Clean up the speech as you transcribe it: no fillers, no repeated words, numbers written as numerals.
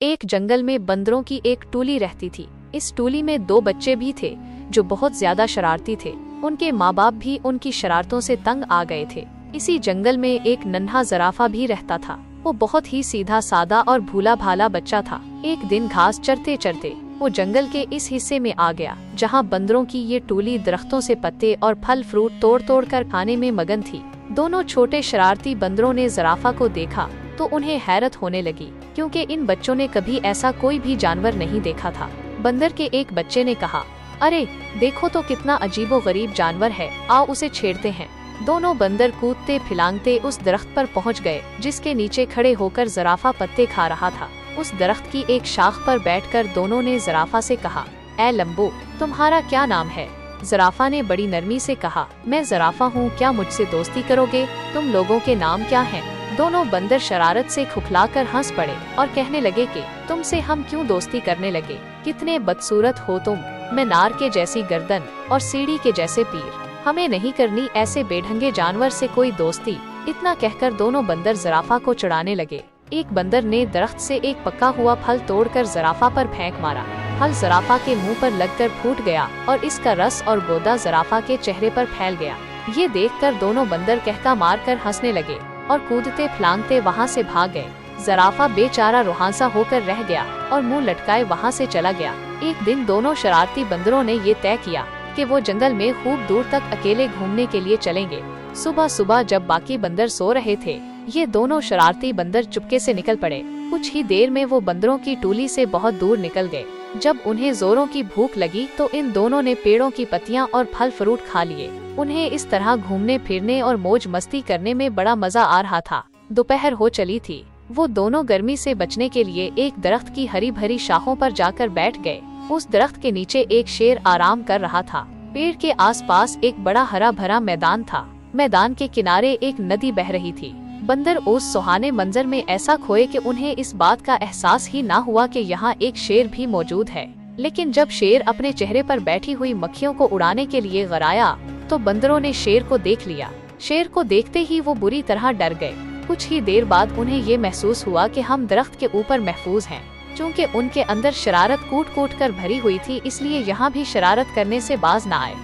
एक जंगल में बंदरों की एक टोली रहती थी। इस टोली में 2 बच्चे भी थे जो बहुत ज्यादा शरारती थे। उनके माँ बाप भी उनकी शरारतों से तंग आ गए थे। इसी जंगल में एक नन्हा ज़राफ़ा भी रहता था। वो बहुत ही सीधा सादा और भूला भाला बच्चा था। एक दिन घास चरते चरते वो जंगल के इस हिस्से में आ गया जहाँ बंदरों की ये टोली दरख्तों से पत्ते और फल फ्रूट तोड़ तोड़ कर खाने में मगन थी। दोनों छोटे शरारती बंदरों ने ज़राफ़ा को देखा तो उन्हें हैरत होने लगी, क्योंकि इन बच्चों ने कभी ऐसा कोई भी जानवर नहीं देखा था। बंदर के एक बच्चे ने कहा, अरे देखो तो कितना अजीबोगरीब जानवर है, आओ उसे छेड़ते हैं। दोनों बंदर कूदते फिलांगते उस दरख्त पर पहुंच गए जिसके नीचे खड़े होकर ज़राफ़ा पत्ते खा रहा था। उस दरख्त की एक शाख पर बैठकर दोनों ने ज़राफ़ा से कहा, ऐ लंबो, तुम्हारा क्या नाम है? ज़राफ़ा ने बड़ी नरमी से कहा, मैं ज़राफ़ा हूँ, क्या मुझसे दोस्ती करोगे? तुम लोगों के नाम क्या हैं? दोनों बंदर शरारत से खुखलाकर हंस पड़े और कहने लगे कि तुमसे हम क्यों दोस्ती करने लगे, कितने बदसूरत हो तुम, मीनार के जैसी गर्दन और सीढ़ी के जैसे पैर, हमें नहीं करनी ऐसे बेढंगे जानवर से कोई दोस्ती। इतना कहकर दोनों बंदर ज़राफ़ा को चिढ़ाने लगे। एक बंदर ने दरख्त से एक पका हुआ फल तोड़कर ज़राफ़ा पर फेंक मारा। फल ज़राफ़ा के मुंह पर लगकर फूट गया और इसका रस और गोदा ज़राफ़ा के चेहरे पर फैल गया। ये देखकर दोनों बंदर कहका मारकर हंसने लगे और कूदते फलांगते वहाँ से भाग गए। ज़राफ़ा बेचारा रुहांसा होकर रह गया और मुंह लटकाए वहाँ से चला गया। एक दिन दोनों शरारती बंदरों ने ये तय किया कि वो जंगल में खूब दूर तक अकेले घूमने के लिए चलेंगे। सुबह सुबह जब बाकी बंदर सो रहे थे, ये दोनों शरारती बंदर चुपके से निकल पड़े। कुछ ही देर में वो बंदरों की टोली से बहुत दूर निकल गए। जब उन्हें जोरों की भूख लगी तो इन दोनों ने पेड़ों की पत्तियां और फल फ्रूट खा लिए। उन्हें इस तरह घूमने फिरने और मौज मस्ती करने में बड़ा मजा आ रहा था। दोपहर हो चली थी। वो दोनों गर्मी से बचने के लिए एक दरख्त की हरी भरी शाखों पर जाकर बैठ गए। उस दरख्त के नीचे एक शेर आराम कर रहा था। पेड़ के आसपास एक बड़ा हरा भरा मैदान था। मैदान के किनारे एक नदी बह रही थी। बंदर उस सुहाने मंजर में ऐसा खोए कि उन्हें इस बात का एहसास ही ना हुआ कि यहाँ एक शेर भी मौजूद है। लेकिन जब शेर अपने चेहरे पर बैठी हुई मक्खियों को उड़ाने के लिए गराया तो बंदरों ने शेर को देख लिया। शेर को देखते ही वो बुरी तरह डर गए। कुछ ही देर बाद उन्हें ये महसूस हुआ कि हम दरख्त के ऊपर महफूज हैं। चूँकि उनके अंदर शरारत कूट कूट कर भरी हुई थी, इसलिए यहाँ भी शरारत करने से बाज न आए।